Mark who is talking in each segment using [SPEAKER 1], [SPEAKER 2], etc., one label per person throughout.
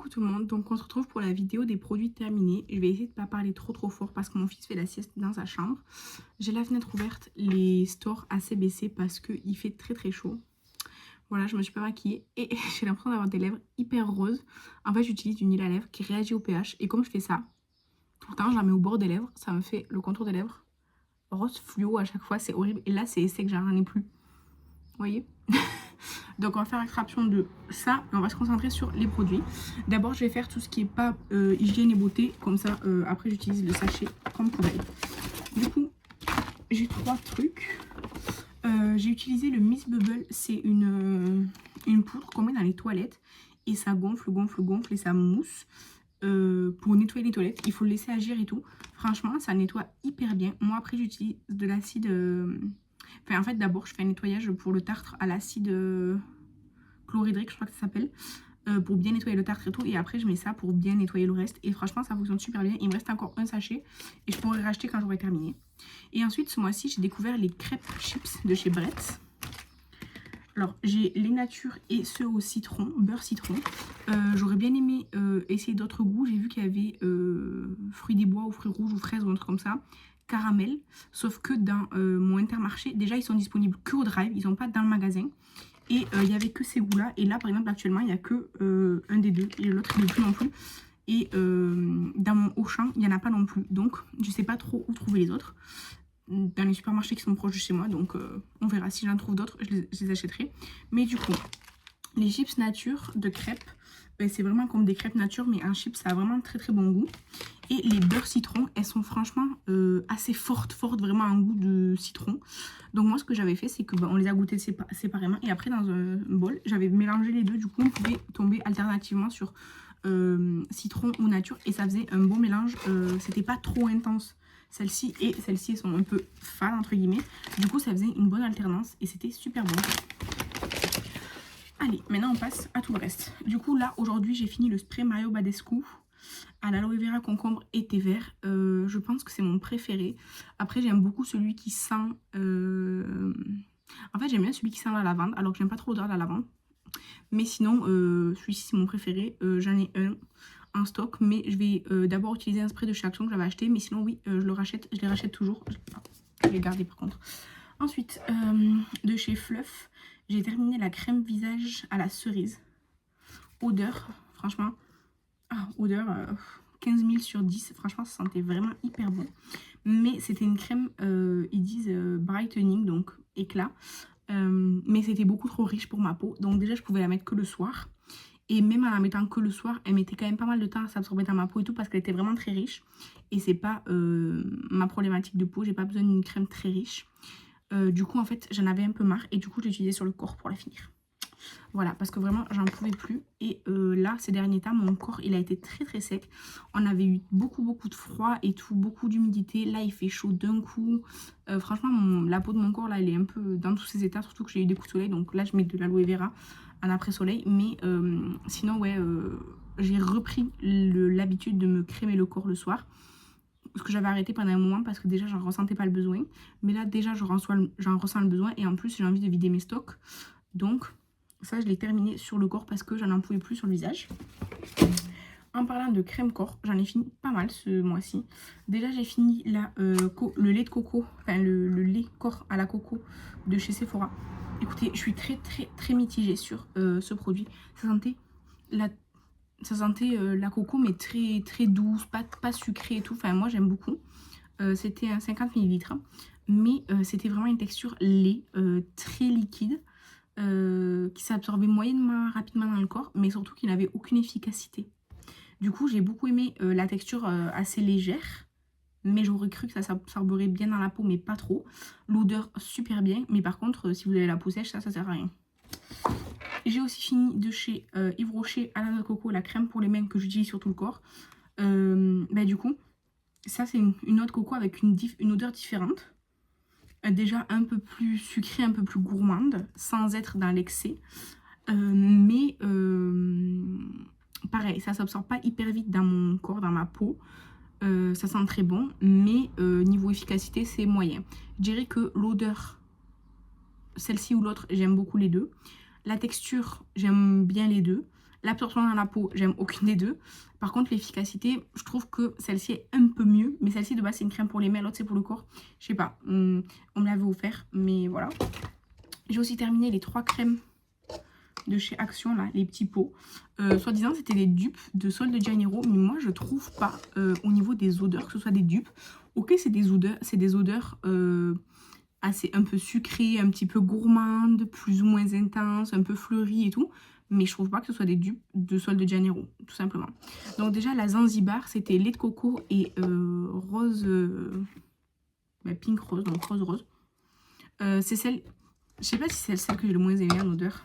[SPEAKER 1] Coucou tout le monde, donc on se retrouve pour la vidéo des produits terminés. Je vais essayer de ne pas parler trop fort parce que mon fils fait la sieste dans sa chambre. J'ai la fenêtre ouverte, les stores assez baissés parce qu'il fait très chaud. Voilà, je me suis pas maquillée et j'ai l'impression d'avoir des lèvres hyper roses. En fait, j'utilise du huile à lèvres qui réagit au pH et comme je fais ça, tout le temps, je la mets au bord des lèvres, ça me fait le contour des lèvres rose fluo à chaque fois, c'est horrible. Et là, c'est sec, j'en ai plus. Vous voyez? Donc on va faire l'extraction de ça et on va se concentrer sur les produits. D'abord je vais faire tout ce qui est pas hygiène et beauté, comme ça après j'utilise le sachet comme poubelle. Du coup j'ai 3 trucs. J'ai utilisé le Miss Bubble, c'est une poudre qu'on met dans les toilettes et ça gonfle et ça mousse. Pour nettoyer les toilettes, il faut le laisser agir et tout. Franchement ça nettoie hyper bien. Moi après j'utilise de l'acide... Enfin, en fait, d'abord, je fais un nettoyage pour le tartre à l'acide chlorhydrique, je crois que ça s'appelle, pour bien nettoyer le tartre et tout. Et après, je mets ça pour bien nettoyer le reste. Et franchement, ça fonctionne super bien. Il me reste encore un sachet et je pourrais racheter quand j'aurai terminé. Et ensuite, ce mois-ci, j'ai découvert les crêpes chips de chez Bretz. Alors, j'ai les natures et ceux au citron, beurre citron. J'aurais bien aimé essayer d'autres goûts. J'ai vu qu'il y avait fruits des bois ou fruits rouges ou fraises ou un truc comme ça. Caramel, sauf que dans mon Intermarché, déjà ils sont disponibles que au drive, ils sont pas dans le magasin. Et il n'y avait que ces goûts-là. Et là, par exemple, actuellement, il n'y a que un des deux. Et l'autre, il n'est plus non plus. Et dans mon Auchan, il n'y en a pas non plus. Donc, je sais pas trop où trouver les autres. Dans les supermarchés qui sont proches de chez moi. Donc, on verra. Si j'en trouve d'autres, je les achèterai. Mais du coup, les chips nature de crêpes, c'est vraiment comme des crêpes nature. Mais un chip, ça a vraiment très bon goût. Et les beurres citron, elles sont franchement assez fortes, vraiment un goût de citron. Donc moi, ce que j'avais fait, c'est que on les a goûtés séparément. Et après, dans un bol, j'avais mélangé les deux. Du coup, on pouvait tomber alternativement sur citron ou nature. Et ça faisait un bon mélange. C'était pas trop intense. Celle-ci et celle-ci sont un peu fades, entre guillemets. Du coup, ça faisait une bonne alternance. Et c'était super bon. Allez, maintenant, on passe à tout le reste. Du coup, là, aujourd'hui, j'ai fini le spray Mario Badescu à l'aloe vera, concombre et thé vert. Je pense que c'est mon préféré. Après, j'aime beaucoup celui qui sent... En fait, j'aime bien celui qui sent la lavande, alors que j'aime pas trop l'odeur de la lavande. Mais sinon, celui-ci, c'est mon préféré. J'en ai un en stock, mais je vais d'abord utiliser un spray de chez Action que j'avais acheté. Mais sinon, oui, je les rachète toujours. Je vais les garder par contre. Ensuite, de chez Fluff, j'ai terminé la crème visage à la cerise. Odeur, franchement... Ah, odeur 15 000 sur 10, franchement ça sentait vraiment hyper bon. Mais c'était une crème, ils disent brightening, donc éclat. Mais c'était beaucoup trop riche pour ma peau, donc déjà je pouvais la mettre que le soir. Et même en la mettant que le soir, elle mettait quand même pas mal de temps à s'absorber dans ma peau et tout parce qu'elle était vraiment très riche. Et c'est pas ma problématique de peau, j'ai pas besoin d'une crème très riche. Du coup en fait j'en avais un peu marre et du coup j'ai utilisé sur le corps pour la finir. Voilà, parce que vraiment, j'en pouvais plus. Et là, ces derniers temps, mon corps, il a été très sec. On avait eu beaucoup de froid et tout, beaucoup d'humidité. Là, il fait chaud d'un coup. Franchement, la peau de mon corps, là, elle est un peu dans tous ses états. Surtout que j'ai eu des coups de soleil. Donc là, je mets de l'aloe vera en après-soleil. Mais sinon, ouais, j'ai repris l'habitude de me crémer le corps le soir. Ce que j'avais arrêté pendant un moment parce que déjà, j'en ressentais pas le besoin. Mais là, déjà, j'en ressens le besoin. Et en plus, j'ai envie de vider mes stocks. Donc... ça, je l'ai terminé sur le corps parce que j'en pouvais plus sur le visage. En parlant de crème corps, j'en ai fini pas mal ce mois-ci. Déjà, j'ai fini le lait de coco, enfin le lait corps à la coco de chez Sephora. Écoutez, je suis très mitigée sur ce produit. Ça sentait la coco, mais très douce, pas sucrée et tout. Enfin, moi, j'aime beaucoup. C'était un 50 ml, mais c'était vraiment une texture lait très liquide. Qui s'absorbait moyennement rapidement dans le corps, mais surtout qu'il n'avait aucune efficacité. Du coup, j'ai beaucoup aimé la texture assez légère, mais j'aurais cru que ça s'absorberait bien dans la peau, mais pas trop. L'odeur, super bien, mais par contre, si vous avez la peau sèche, ça sert à rien. J'ai aussi fini de chez Yves Rocher à la noix de coco, la crème pour les mains que j'utilise sur tout le corps. Du coup, ça, c'est une noix de coco avec une odeur différente. Déjà un peu plus sucrée, un peu plus gourmande, sans être dans l'excès. Mais pareil, ça ne s'absorbe pas hyper vite dans mon corps, dans ma peau. Ça sent très bon, mais niveau efficacité, c'est moyen. Je dirais que l'odeur, celle-ci ou l'autre, j'aime beaucoup les deux. La texture, j'aime bien les deux. L'absorption dans la peau, j'aime aucune des deux. Par contre, l'efficacité, je trouve que celle-ci est un peu mieux. Mais celle-ci, de base, c'est une crème pour les mains, l'autre, c'est pour le corps. Je sais pas, on me l'avait offert, mais voilà. J'ai aussi terminé les 3 crèmes de chez Action, là, les petits pots. Soi-disant, c'était des dupes de Sol de Janeiro, mais moi, je trouve pas au niveau des odeurs que ce soit des dupes. Ok, c'est des odeurs assez un peu sucrées, un petit peu gourmandes, plus ou moins intenses, un peu fleuries et tout. Mais je trouve pas que ce soit des dupes de Sol de Janeiro, tout simplement. Donc déjà, la Zanzibar, c'était lait de coco et rose, pink rose, donc rose. C'est celle, je sais pas si c'est celle que j'ai le moins aimée en odeur.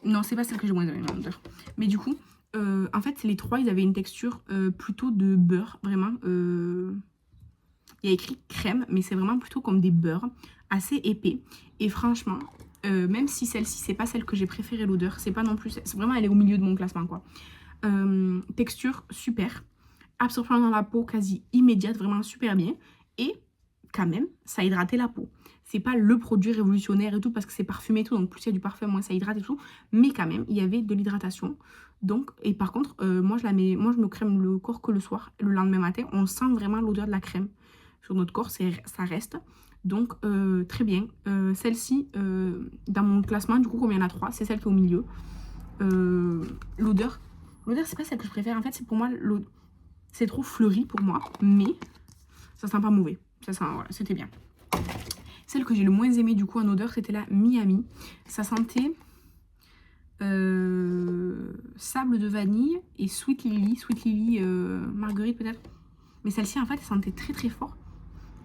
[SPEAKER 1] Non, c'est pas celle que j'ai le moins aimée en odeur. Mais du coup, en fait, les 3, ils avaient une texture plutôt de beurre, vraiment. Il y a écrit crème, mais c'est vraiment plutôt comme des beurres, assez épais. Et franchement, même si celle-ci, c'est pas celle que j'ai préférée l'odeur, c'est pas non plus... Vraiment, elle est au milieu de mon classement, quoi. Texture super. Absorption dans la peau quasi immédiate, vraiment super bien. Et quand même, ça a hydraté la peau. C'est pas le produit révolutionnaire et tout, parce que c'est parfumé et tout, donc plus il y a du parfum, moins ça hydrate et tout. Mais quand même, il y avait de l'hydratation. Donc, et par contre, moi je me crème le corps que le soir. Le lendemain matin, on sent vraiment l'odeur de la crème sur notre corps, ça reste. Donc, très bien. Celle-ci, dans mon classement, du coup, comme il y en a 3, c'est celle qui est au milieu. L'odeur, c'est pas celle que je préfère. En fait, c'est pour moi, c'est trop fleuri pour moi, mais ça sent pas mauvais. Ça sent, voilà, c'était bien. Celle que j'ai le moins aimée, du coup, en odeur, c'était la Miami. Ça sentait sable de vanille et Sweet Lily marguerite peut-être. Mais celle-ci, en fait, elle sentait très très fort.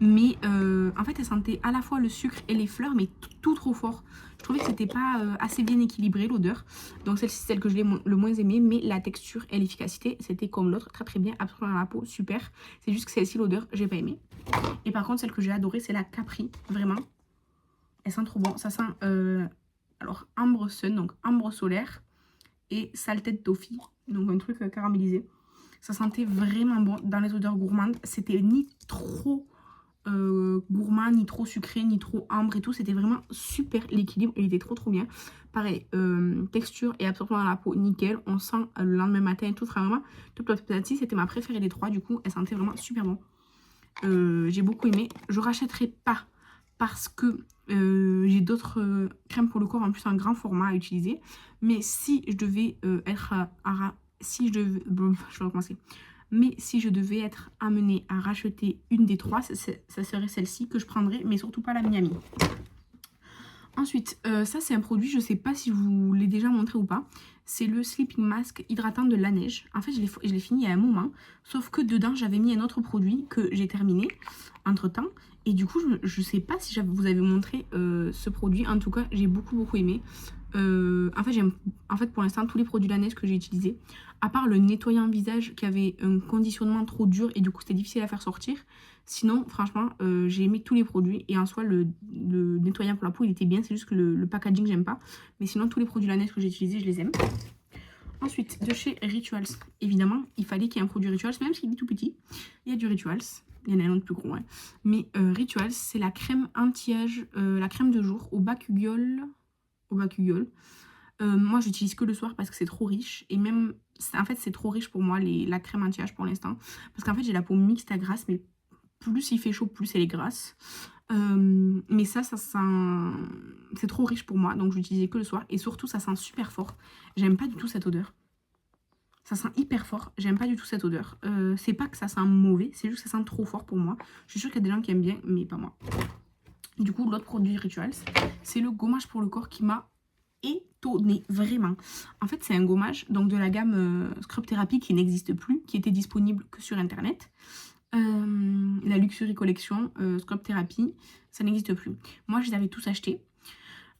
[SPEAKER 1] Mais en fait, elle sentait à la fois le sucre et les fleurs, mais tout trop fort. Je trouvais que c'était pas assez bien équilibré l'odeur. Donc celle-ci, c'est celle que je l'ai le moins aimée. Mais la texture et l'efficacité, c'était comme l'autre, très très bien, absorbant dans la peau, super. C'est juste que celle-ci, l'odeur, j'ai pas aimé. Et par contre, celle que j'ai adorée, c'est la Capri, vraiment. Elle sent trop bon. Ça sent, alors, ambre sun, donc ambre solaire, et salted toffee, donc un truc caramélisé. Ça sentait vraiment bon dans les odeurs gourmandes. C'était ni trop gourmand, ni trop sucré, ni trop ambre et tout. C'était vraiment super, l'équilibre, il était trop bien. Pareil, texture et absorption dans la peau, nickel. On sent le lendemain matin et tout, vraiment. C'était ma préférée des 3, du coup, elle sentait vraiment super bon. J'ai beaucoup aimé. Je rachèterai pas parce que j'ai d'autres crèmes pour le corps en plus en grand format à utiliser. Mais si je devais si je devais... Bon, je vais recommencer. Mais si je devais être amenée à racheter une des 3, ça serait celle-ci que je prendrais, mais surtout pas la Miami. Ensuite, ça c'est un produit, je sais pas si je vous l'ai déjà montré ou pas. C'est le Sleeping Mask hydratant de La Neige. En fait, je l'ai fini il y a un moment. Sauf que dedans, j'avais mis un autre produit que j'ai terminé entre-temps. Et du coup, je sais pas si vous avez montré ce produit. En tout cas, j'ai beaucoup aimé. En fait, j'aime pour l'instant tous les produits La Neige que j'ai utilisés. À part le nettoyant visage qui avait un conditionnement trop dur et du coup, c'était difficile à faire sortir. Sinon, franchement, j'ai aimé tous les produits. Et en soi, le nettoyant pour la peau, il était bien. C'est juste que le packaging, j'aime pas. Mais sinon, tous les produits La Neige que j'ai utilisés, je les aime. Ensuite, de chez Rituals. Évidemment, il fallait qu'il y ait un produit Rituals, même s'il est tout petit. Il y a du Rituals. Il y en a un autre plus gros, ouais. Mais Rituals, c'est la crème anti-âge, la crème de jour au bakuchiol. Moi, j'utilise que le soir parce que c'est trop riche. Et même, en fait, c'est trop riche pour moi, la crème anti-âge pour l'instant. Parce qu'en fait, j'ai la peau mixte à grasse, mais plus il fait chaud, plus elle est grasse. Mais ça sent... C'est trop riche pour moi, donc j'utilisais que le soir. Et surtout, ça sent super fort. J'aime pas du tout cette odeur. Ça sent hyper fort. J'aime pas du tout cette odeur. C'est pas que ça sent mauvais, c'est juste que ça sent trop fort pour moi. Je suis sûre qu'il y a des gens qui aiment bien, mais pas moi. Du coup, l'autre produit Rituals, c'est le gommage pour le corps qui m'a étonnée, vraiment. En fait, c'est un gommage donc de la gamme Scrub Therapy qui n'existe plus, qui était disponible que sur internet. La Luxury Collection, Scrub Therapy, ça n'existe plus. Moi, je les avais tous achetés.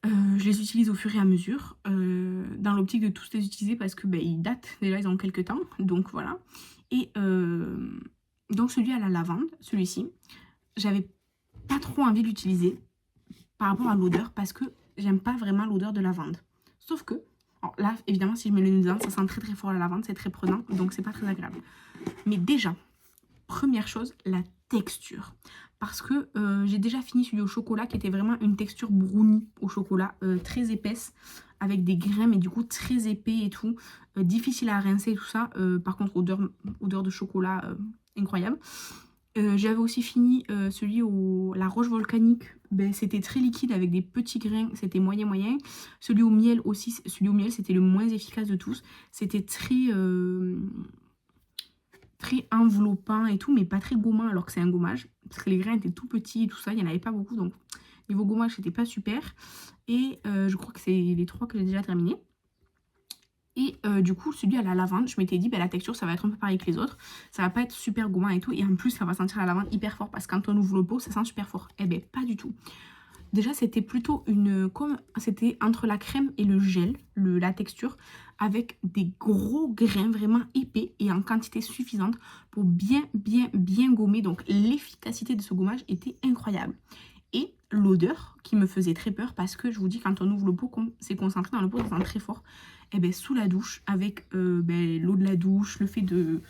[SPEAKER 1] Je les utilise au fur et à mesure, dans l'optique de tous les utiliser parce que ils datent, déjà ils ont quelques temps, donc voilà. Et donc celui à la lavande, celui-ci, j'avais pas trop envie de l'utiliser par rapport à l'odeur parce que j'aime pas vraiment l'odeur de lavande. Sauf que, alors là évidemment si je mets le nez dedans, ça sent très fort la lavande, c'est très prenant, donc c'est pas très agréable. Mais déjà, première chose, la texture. Parce que j'ai déjà fini celui au chocolat qui était vraiment une texture brownie au chocolat, très épaisse, avec des grains, mais du coup très épais et tout, difficile à rincer et tout ça. Par contre, odeur de chocolat incroyable. J'avais aussi fini celui la roche volcanique, ben, c'était très liquide avec des petits grains, c'était moyen. Celui au miel aussi, celui au miel c'était le moins efficace de tous. C'était très enveloppant et tout, mais pas très gommant alors que c'est un gommage. Parce que les grains étaient tout petits et tout ça, il n'y en avait pas beaucoup, donc niveau gommage c'était pas super. Et je crois que c'est les 3 que j'ai déjà terminés. Et du coup, celui à la lavande, je m'étais dit, bah, la texture, ça va être un peu pareil que les autres. Ça va pas être super gourmand et tout. Et en plus, ça va sentir la lavande hyper fort. Parce que quand on ouvre le pot, ça sent super fort. Eh ben, pas du tout. Déjà, c'était plutôt c'était entre la crème et le gel, la texture, avec des gros grains vraiment épais et en quantité suffisante pour bien gommer. Donc, l'efficacité de ce gommage était incroyable. Et l'odeur qui me faisait très peur parce que je vous dis, quand on ouvre le pot, c'est concentré dans le pot, ça sent très fort. Et bien sous la douche, avec l'eau de la douche, le fait de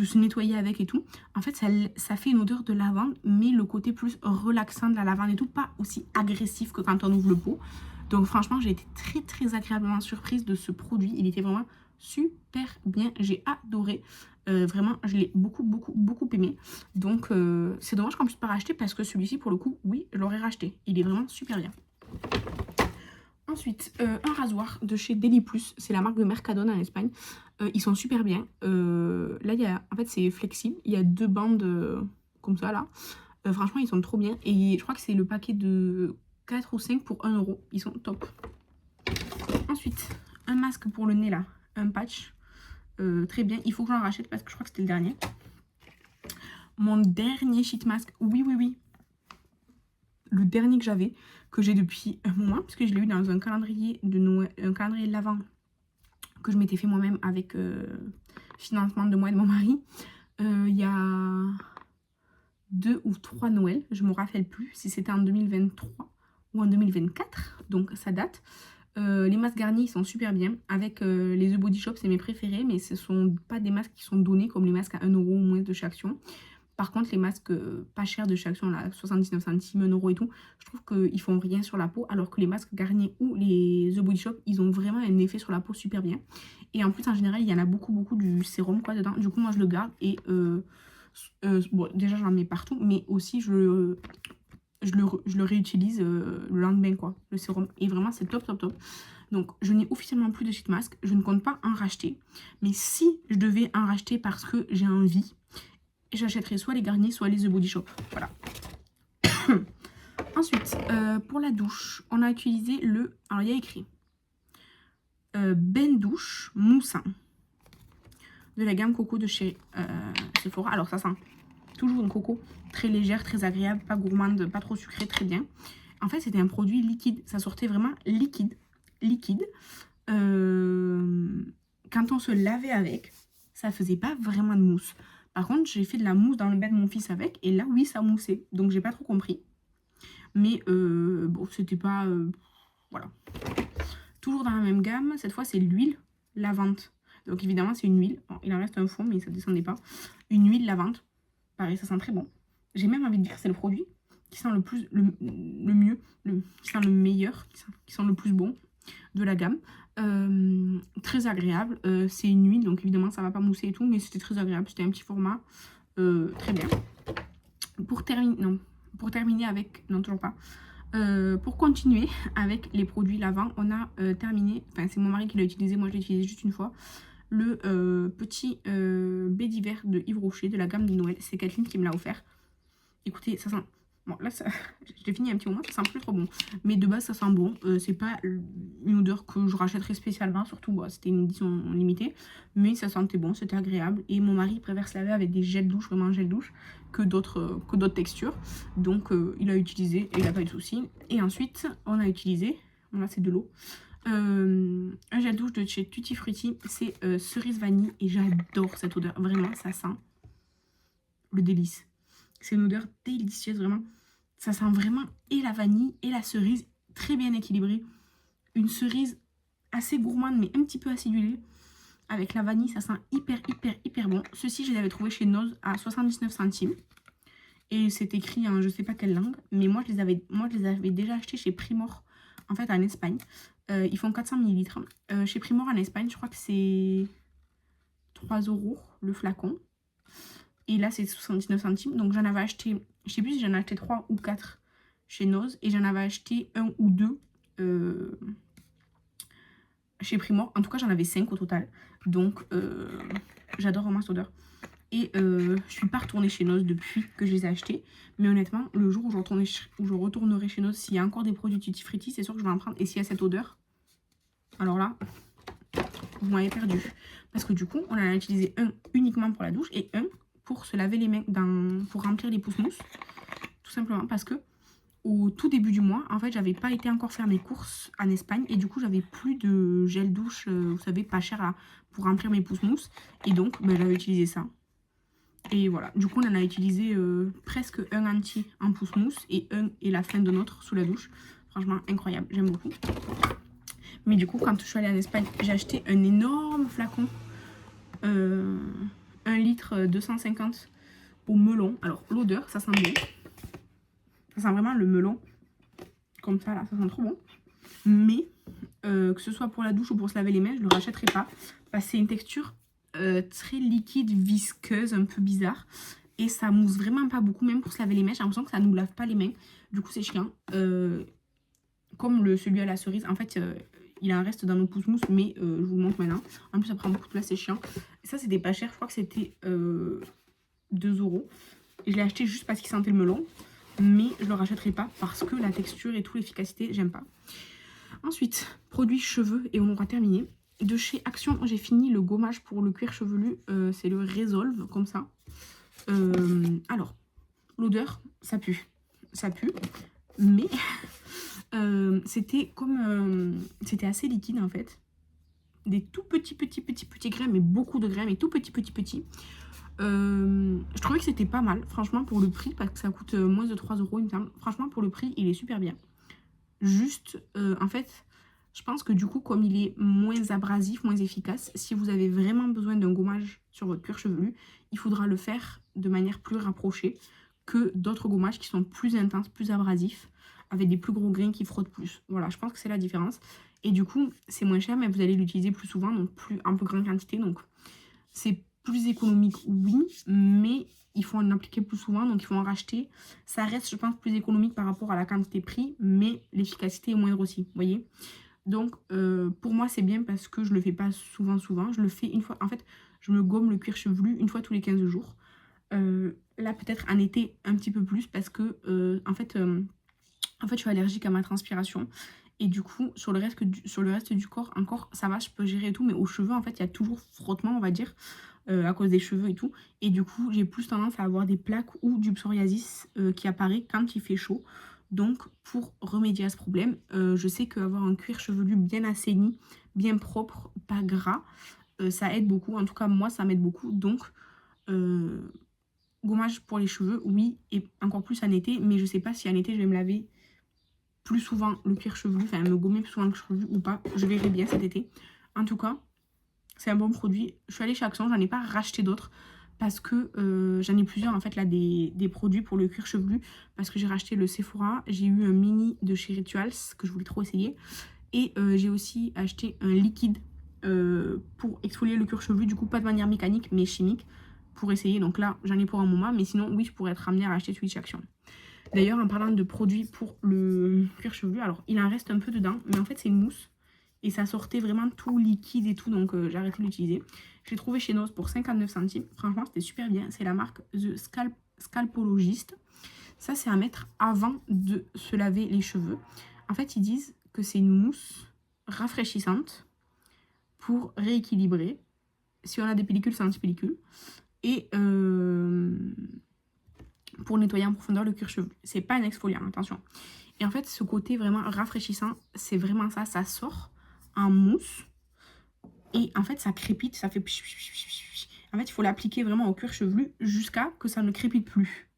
[SPEAKER 1] se nettoyer avec et tout, en fait ça fait une odeur de lavande, mais le côté plus relaxant de la lavande et tout, pas aussi agressif que quand on ouvre le pot. Donc franchement, j'ai été très agréablement surprise de ce produit. Il était vraiment super bien, j'ai adoré. Vraiment, je l'ai beaucoup aimé. Donc c'est dommage qu'on puisse pas racheter parce que celui-ci, pour le coup, oui, je l'aurais racheté. Il est vraiment super bien. Ensuite, un rasoir de chez Deli Plus, c'est la marque de Mercadona en Espagne. Ils sont super bien. Là, en fait, c'est flexible. Il y a 2 bandes comme ça, là. Franchement, ils sont trop bien. Et je crois que c'est le paquet de 4 ou 5 pour 1 €. Ils sont top. Ensuite, un masque pour le nez, là. Un patch. Très bien. Il faut que j'en rachète parce que je crois que c'était le dernier. Mon dernier sheet mask. Oui. Le dernier que j'ai depuis un moment, parce que je l'ai eu dans un calendrier de Noël, un calendrier de l'Avent que je m'étais fait moi-même avec financement de moi et de mon mari. Il y a 2 ou 3 Noël, je me rappelle plus si c'était en 2023 ou en 2024, donc ça date. Les masques garnis sont super bien. Avec les The Body Shop, c'est mes préférés, mais ce sont pas des masques qui sont donnés comme les masques à 1 € ou moins de chez Action. Par contre, les masques pas chers de chez Action, là, 79 centimes, 1 € et tout, je trouve qu'ils font rien sur la peau, alors que les masques Garnier ou les The Body Shop, ils ont vraiment un effet sur la peau super bien. Et en plus, en général, il y en a beaucoup du sérum quoi dedans. Du coup, moi, je le garde et bon, déjà, j'en mets partout, mais aussi, je le réutilise le lendemain, quoi, le sérum. Et vraiment, c'est top. Donc, je n'ai officiellement plus de sheet mask. Je ne compte pas en racheter. Mais si je devais en racheter parce que j'ai envie, j'achèterai soit les Garnier, soit les The Body Shop. Voilà. Ensuite, pour la douche, on a utilisé alors, il y a écrit bain douche moussant de la gamme Coco de chez Sephora. Alors, ça sent toujours une coco très légère, très agréable, pas gourmande, pas trop sucrée, très bien. En fait, c'était un produit liquide. Ça sortait vraiment liquide. Quand on se lavait avec, ça faisait pas vraiment de mousse. Par contre, j'ai fait de la mousse dans le bain de mon fils avec, et là, oui, ça moussait. Donc, j'ai pas trop compris. Mais bon, c'était pas... voilà. Toujours dans la même gamme, cette fois, c'est l'huile lavande. Donc, évidemment, c'est une huile. Bon, il en reste un fond, mais ça descendait pas. Une huile lavande. Pareil, ça sent très bon. J'ai même envie de dire que c'est le produit qui sent le mieux, qui sent le meilleur, qui sent le plus bon de la gamme. Très agréable. C'est une huile, donc évidemment, ça va pas mousser et tout, mais c'était très agréable. C'était un petit format. Très bien. Pour terminer avec... Non, toujours pas. Pour continuer avec les produits lavant, on a terminé... Enfin, c'est mon mari qui l'a utilisé. Moi, je l'ai utilisé juste une fois. Le petit baie d'hiver de Yves Rocher de la gamme de Noël. C'est Kathleen qui me l'a offert. Écoutez, ça sent... Bon, là, j'ai fini un petit moment, ça sent plus trop bon. Mais de base, ça sent bon. C'est pas une odeur que je rachèterais spécialement. Surtout, bon, c'était une édition limitée. Mais ça sentait bon, c'était agréable. Et mon mari préfère se laver avec des gels douche, vraiment gel douche, que d'autres textures. Donc, il a utilisé et il n'a pas eu de soucis. Et ensuite, on a utilisé... Bon, là, c'est de l'eau. Un gel douche de chez Tutti Frutti, c'est cerise vanille et j'adore cette odeur, vraiment ça sent le délice, c'est une odeur délicieuse, vraiment ça sent vraiment et la vanille et la cerise, très bien équilibrée, une cerise assez gourmande mais un petit peu acidulée, avec la vanille ça sent hyper bon. Ceci je l'avais trouvé chez Noz à 79 centimes et c'est écrit en je sais pas quelle langue, mais moi je les avais déjà achetés chez Primor en fait en Espagne. Ils font 400 ml. Chez Primor en Espagne, je crois que c'est 3 € le flacon. Et là, c'est 79 centimes. Donc, j'en avais acheté, je sais plus si j'en ai acheté 3 ou 4 chez Noz. Et j'en avais acheté 1 ou 2 chez Primor. En tout cas, j'en avais 5 au total. Donc, j'adore vraiment cette odeur. Et je suis pas retournée chez Noz depuis que je les ai achetés. Mais honnêtement, le jour où je retournerai chez Noz, s'il y a encore des produits Tutti Frutti, c'est sûr que je vais en prendre. Et s'il y a cette odeur, alors là, vous m'avez perdu. Parce que du coup, on en a utilisé un uniquement pour la douche et un pour se laver les mains, pour remplir les pousse-mousses. Tout simplement parce que au tout début du mois, en fait, j'avais pas été encore faire mes courses en Espagne. Et du coup, j'avais plus de gel douche, vous savez, pas cher pour remplir mes pousse-mousses. Et donc, ben, j'avais utilisé ça. Et voilà, du coup on en a utilisé presque un entier en pousse-mousse et la fin de notre sous la douche. Franchement incroyable, j'aime beaucoup. Mais du coup quand je suis allée en Espagne, j'ai acheté un énorme flacon, 1 litre 250 au melon. Alors l'odeur, ça sent bon. Ça sent vraiment le melon. Comme ça là, ça sent trop bon. Mais que ce soit pour la douche ou pour se laver les mains, je ne le rachèterai pas. Parce que c'est une texture très liquide, visqueuse, un peu bizarre. Et ça mousse vraiment pas beaucoup, même pour se laver les mains. J'ai l'impression que ça nous lave pas les mains. Du coup, c'est chiant. Comme celui à la cerise, en fait, il en reste dans nos pousse-mousses, mais je vous le montre maintenant. En plus, ça prend beaucoup de place, c'est chiant. Et ça, c'était pas cher. Je crois que c'était 2 €. Et je l'ai acheté juste parce qu'il sentait le melon. Mais je le rachèterai pas parce que la texture et tout, l'efficacité, j'aime pas. Ensuite, produits cheveux et on aura terminé. De chez Action, j'ai fini le gommage pour le cuir chevelu. C'est le Resolve, comme ça. Alors, l'odeur, ça pue. Ça pue. Mais c'était comme... c'était assez liquide, en fait. Des tout petits grains, mais beaucoup de grains, mais tout petits. Je trouvais que c'était pas mal, franchement, pour le prix, parce que ça coûte moins de 3 €, il me semble. Franchement, pour le prix, il est super bien. Juste, en fait... Je pense que du coup, comme il est moins abrasif, moins efficace, si vous avez vraiment besoin d'un gommage sur votre cuir chevelu, il faudra le faire de manière plus rapprochée que d'autres gommages qui sont plus intenses, plus abrasifs, avec des plus gros grains qui frottent plus. Voilà, je pense que c'est la différence. Et du coup, c'est moins cher, mais vous allez l'utiliser plus souvent, donc en plus grande quantité. Donc, c'est plus économique, oui, mais il faut en appliquer plus souvent, donc il faut en racheter. Ça reste, je pense, plus économique par rapport à la quantité-prix, mais l'efficacité est moindre aussi, vous voyez. Donc, pour moi, c'est bien parce que je le fais pas souvent. Je le fais une fois. En fait, je me gomme le cuir chevelu une fois tous les 15 jours. Là, peut-être en été, un petit peu plus parce que, en fait, je suis allergique à ma transpiration. Et du coup, sur le reste du corps, encore, ça va, je peux gérer et tout. Mais aux cheveux, en fait, il y a toujours frottement, on va dire, à cause des cheveux et tout. Et du coup, j'ai plus tendance à avoir des plaques ou du psoriasis qui apparaît quand il fait chaud. Donc, pour remédier à ce problème, je sais qu'avoir un cuir chevelu bien assaini, bien propre, pas gras, ça aide beaucoup. En tout cas, moi, ça m'aide beaucoup. Donc, gommage pour les cheveux, oui, et encore plus en été. Mais je sais pas si en été, je vais me laver plus souvent le cuir chevelu, enfin, me gommer plus souvent le cuir chevelu ou pas. Je verrai bien cet été. En tout cas, c'est un bon produit. Je suis allée chez Action, j'en ai pas racheté d'autres. Parce que j'en ai plusieurs en fait là des produits pour le cuir chevelu. Parce que j'ai racheté le Sephora. J'ai eu un mini de chez Rituals que je voulais trop essayer. Et j'ai aussi acheté un liquide pour exfolier le cuir chevelu. Du coup pas de manière mécanique mais chimique. Pour essayer. Donc là j'en ai pour un moment. Mais sinon oui je pourrais être amenée à racheter celui de chez Action. D'ailleurs en parlant de produits pour le cuir chevelu. Alors il en reste un peu dedans. Mais en fait c'est une mousse. Et ça sortait vraiment tout liquide et tout. Donc j'ai arrêté de l'utiliser. Je l'ai trouvé chez Noz pour 59 centimes. Franchement, c'était super bien. C'est la marque The Scalpologist. Ça, c'est à mettre avant de se laver les cheveux. En fait, ils disent que c'est une mousse rafraîchissante pour rééquilibrer. Si on a des pellicules, c'est anti-pellicule. Et pour nettoyer en profondeur le cuir chevelu. C'est pas un exfoliant, attention. Et en fait, ce côté vraiment rafraîchissant, c'est vraiment ça. Ça sort en mousse. Et en fait, ça crépite, ça fait... En fait, il faut l'appliquer vraiment au cuir chevelu jusqu'à que ça ne crépite plus.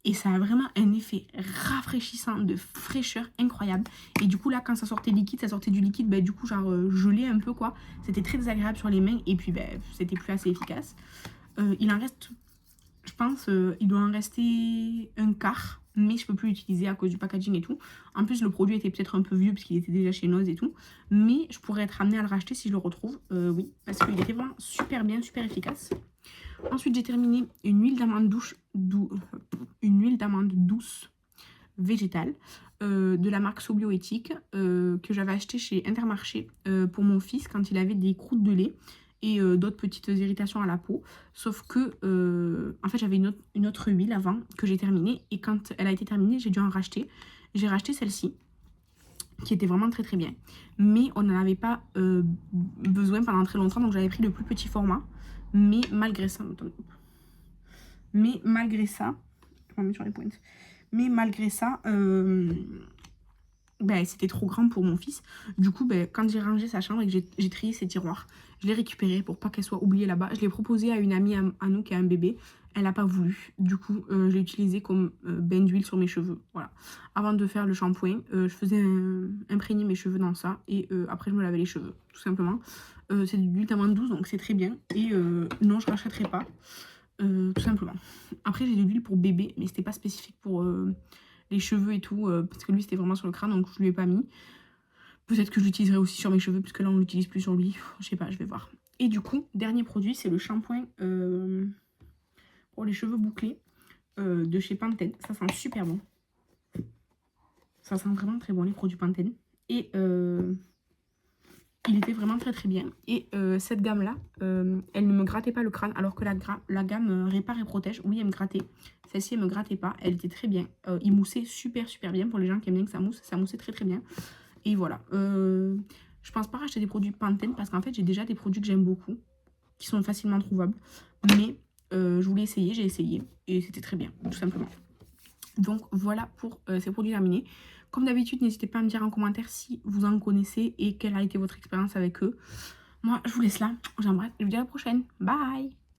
[SPEAKER 1] Et ça a vraiment un effet rafraîchissant, de fraîcheur incroyable. Et du coup, là, quand ça sortait liquide, ça sortait du liquide, bah, du coup, genre gelé un peu, quoi. C'était très désagréable sur les mains. Et puis, bah, c'était plus assez efficace. Il en reste, je pense, il doit en rester un quart. mais je peux plus l'utiliser à cause du packaging et tout. En plus, le produit était peut-être un peu vieux parce qu'il était déjà chez Noz et tout, mais je pourrais être amenée à le racheter si je le retrouve, oui, parce qu'il était vraiment super bien, super efficace. Ensuite, j'ai terminé une huile d'amande douce végétale de la marque Sobioéthique que j'avais acheté chez Intermarché pour mon fils quand il avait des croûtes de lait et d'autres petites irritations à la peau. Sauf que, en fait, j'avais une autre huile avant que j'ai terminée. Et quand elle a été terminée, j'ai dû en racheter. J'ai racheté celle-ci, qui était vraiment très très bien. Mais on n'en avait pas besoin pendant très longtemps. Donc j'avais pris le plus petit format. Mais malgré ça... Mais malgré ça... Je vais mettre sur les pointes. Mais malgré ça... ben, c'était trop grand pour mon fils. Du coup, ben, quand j'ai rangé sa chambre et que j'ai trié ses tiroirs, je l'ai récupéré pour pas qu'elle soit oubliée là-bas. Je l'ai proposé à une amie à nous qui a un bébé. Elle n'a pas voulu. Du coup, je l'ai utilisé comme bain d'huile sur mes cheveux. Voilà. Avant de faire le shampoing, je faisais imprégner mes cheveux dans ça. Et après, je me lavais les cheveux, tout simplement. C'est de l'huile d'amande douce, donc c'est très bien. Et non, je ne rachèterai pas. Tout simplement. Après, j'ai de l'huile pour bébé, mais c'était pas spécifique pour... les cheveux et tout, parce que lui c'était vraiment sur le crâne, donc je lui ai pas mis. Peut-être que je l'utiliserai aussi sur mes cheveux, puisque là on l'utilise plus sur lui, je sais pas, je vais voir. Et du coup, dernier produit, c'est le shampoing pour les cheveux bouclés de chez Pantene. Ça sent super bon. Ça sent vraiment très bon, les produits Pantene. Et il était vraiment très très bien. Et cette gamme-là, elle ne me grattait pas le crâne, alors que la gamme répare et protège, oui, elle me grattait. Celle-ci, elle me grattait pas. Elle était très bien. Il moussait super super bien. Pour les gens qui aiment bien que ça mousse, ça moussait très très bien. Et voilà. Je pense pas racheter des produits Pantene parce qu'en fait, j'ai déjà des produits que j'aime beaucoup, qui sont facilement trouvables. Mais je voulais essayer, j'ai essayé. Et c'était très bien, tout simplement. Donc voilà pour ces produits terminés. Comme d'habitude, n'hésitez pas à me dire en commentaire si vous en connaissez et quelle a été votre expérience avec eux. Moi, je vous laisse là. J'embrasse. Je vous dis à la prochaine. Bye!